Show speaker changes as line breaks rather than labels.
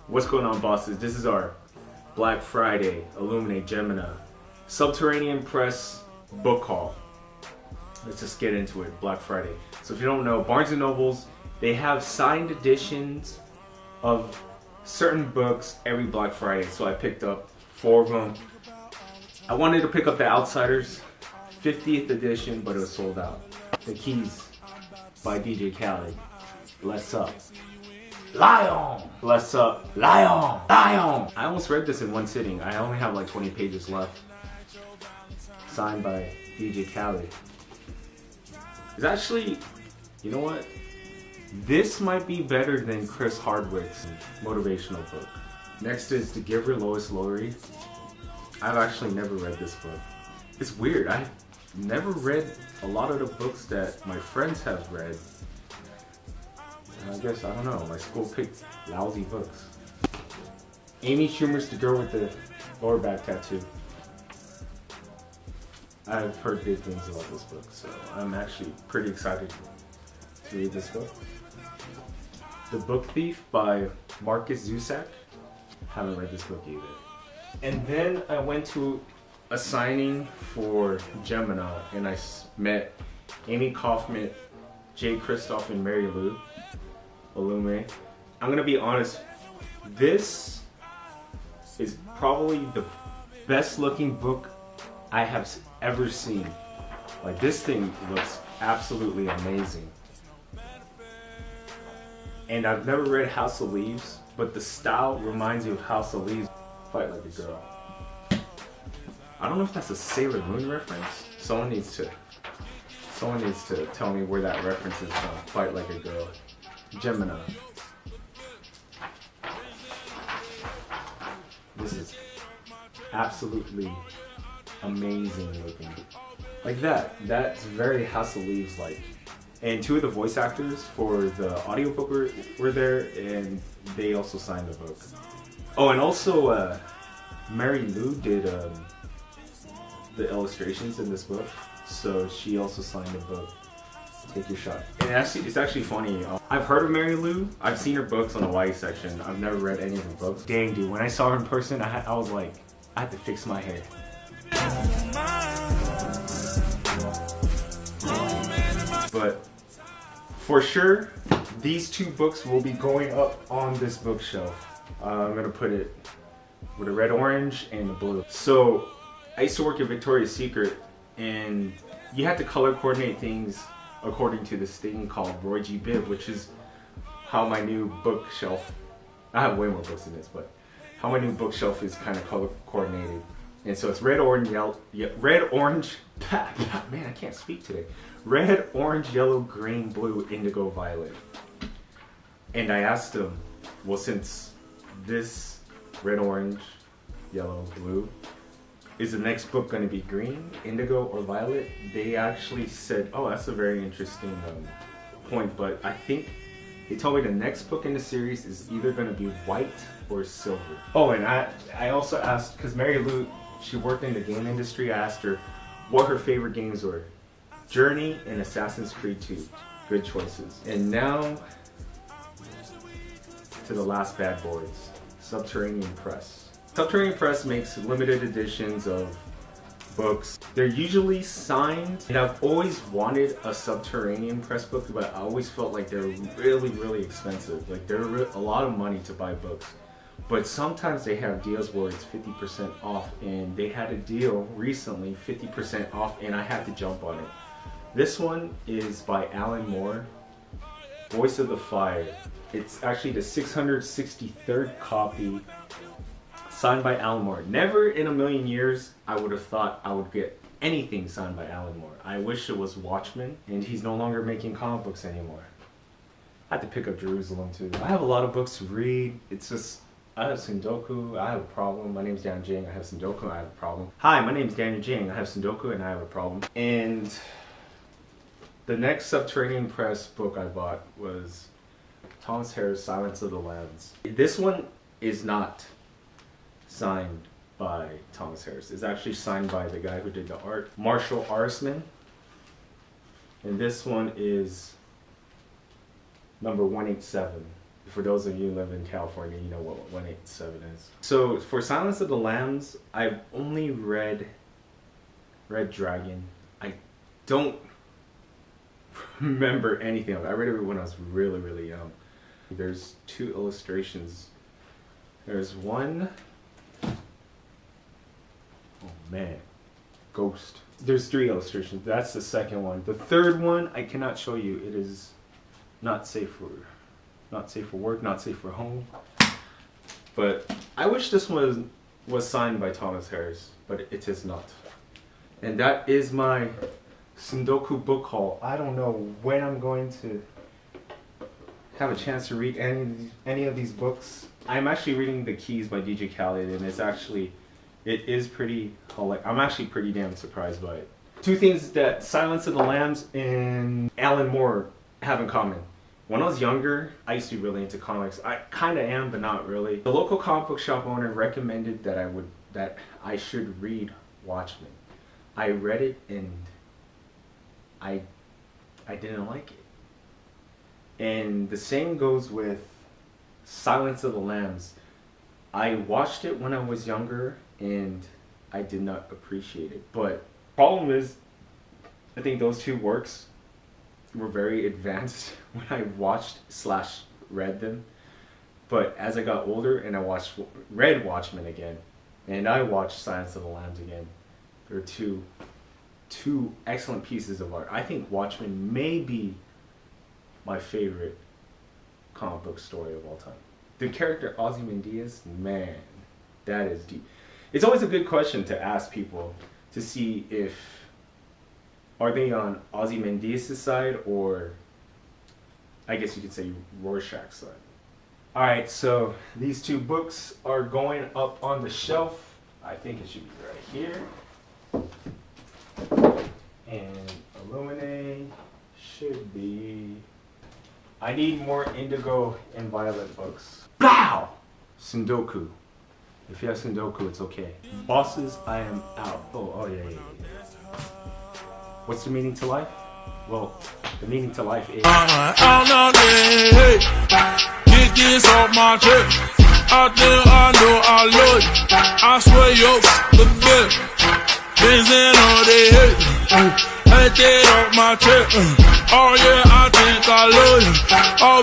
What's going on, bosses? This is our Black Friday Illuminae Gemina Subterranean Press book haul. Let's just get into it. Black Friday. So if you don't know, Barnes & Nobles, they have signed editions of certain books every Black Friday. So I picked up 4 of them. I wanted to pick up The Outsiders 50th edition, but it was sold out. The Keys by DJ Khaled. Let's up. Lion! Let's up. Lion! Lion! I almost read this in one sitting. I only have like 20 pages left. Signed by DJ Khaled. It's actually, you know what? This might be better than Chris Hardwick's motivational book. Next is The Giver, Lois Lowry. I've actually never read this book. It's weird. I've never read a lot of the books that my friends have read. I guess, I don't know, my school picked lousy books. Amy Schumer's The Girl with the Lower Back Tattoo. I've heard good things about this book, so I'm actually pretty excited to read this book. The Book Thief by Marcus Zusak. Haven't read this book either. And then I went to a signing for Gemina, and I met Amy Kaufman, Jay Kristoff, and Mary Lou. Illuminae. I'm gonna be honest, this is probably the best looking book I have ever seen. Like, this thing looks absolutely amazing. And I've never read House of Leaves, but the style reminds you of House of Leaves. Fight Like a Girl. I don't know if that's a Sailor Moon reference. Someone needs to tell me where that reference is from. Fight Like a Girl. Gemina. This is absolutely amazing looking. Like that's very House of Leaves like. And 2 of the voice actors for the audiobook were there, and they also signed the book. Oh, and also Mary Lou did the illustrations in this book, so she also signed the book. Take your shot. And it's actually funny. I've heard of Mary Lou. I've seen her books on the YA section. I've never read any of her books. Dang, dude, when I saw her in person, I was like, I had to fix my hair. But for sure, these 2 books will be going up on this bookshelf. I'm gonna put it with a red, orange, and a blue. So I used to work at Victoria's Secret, and you had to color coordinate things according to this thing called Roy G. Biv, which is how my new bookshelf, I have way more books than this, but how my new bookshelf is kind of color coordinated. And so it's red, orange, yellow, red, orange, man, I can't speak today. Red, orange, yellow, green, blue, indigo, violet. And I asked them, well, since this red, orange, yellow, blue, is the next book going to be green, indigo, or violet? They actually said, oh, that's a very interesting point, but I think they told me the next book in the series is either going to be white or silver. Oh, and I also asked, because Mary Lou, she worked in the game industry, I asked her what her favorite games were. Journey and Assassin's Creed 2. Good choices. And now to the last bad boys, Subterranean Press. Subterranean Press makes limited editions of books. They're usually signed, and I've always wanted a Subterranean Press book, but I always felt like they're really, really expensive. Like, they're a lot of money to buy books. But sometimes they have deals where it's 50% off, and they had a deal recently, 50% off, and I had to jump on it. This one is by Alan Moore, Voice of the Fire. It's actually the 663rd copy, signed by Alan Moore. Never in a million years I would have thought I would get anything signed by Alan Moore. I wish it was Watchmen, and he's no longer making comic books anymore. I had to pick up Jerusalem too. I have a lot of books to read. It's just, I have tsundoku, I have a problem. My name's Daniel Jing, I have tsundoku, I have a problem. Hi, my name's Daniel Jing, I have tsundoku, and I have a problem. And the next Subterranean Press book I bought was Thomas Harris' Silence of the Lambs. This one is not signed by Thomas Harris. It's actually signed by the guy who did the art, Marshall Arsman. And this one is number 187. For those of you who live in California, you know what 187 is. So for Silence of the Lambs, I've only read Red Dragon. I don't remember anything of it. I read it when I was really, really young. There's 2 illustrations. There's one, oh man, Ghost. There's 3 illustrations. That's the second one. The third one I cannot show you. It is not safe for work, not safe for home. But I wish this one was signed by Thomas Harris, but it is not. And that is my tsundoku book haul. I don't know when I'm going to have a chance to read any of these books. I'm actually reading The Keys by DJ Khaled, and it is pretty, I'm actually pretty damn surprised by it. 2 things that Silence of the Lambs and Alan Moore have in common. When I was younger, I used to be really into comics. I kind of am, but not really. The local comic book shop owner recommended that I should read Watchmen. I read it and I didn't like it. And the same goes with Silence of the Lambs. I watched it when I was younger and I did not appreciate it. But problem is, I think those 2 works were very advanced when I watched/read them. But as I got older and I read Watchmen again, and I watched Silence of the Lambs again, there are two excellent pieces of art. I think Watchmen may be my favorite comic book story of all time. The character Ozymandias, man, that is deep. It's always a good question to ask people to see if are they on Ozymandias' side, or I guess you could say Rorschach's side. Alright, so these 2 books are going up on the shelf. I think it should be right here. And Illuminae should be... I need more indigo and violet books. Wow! Tsundoku. If you have Tsundoku, it's okay. Bosses, I am out. Oh yeah. What's the meaning to life? Well, the meaning to life is... Get this off my chest. Out there, I know I love you. I swear you're the best. Benzin all they hate. Hate that off my chest. Oh yeah, I think I love you. Oh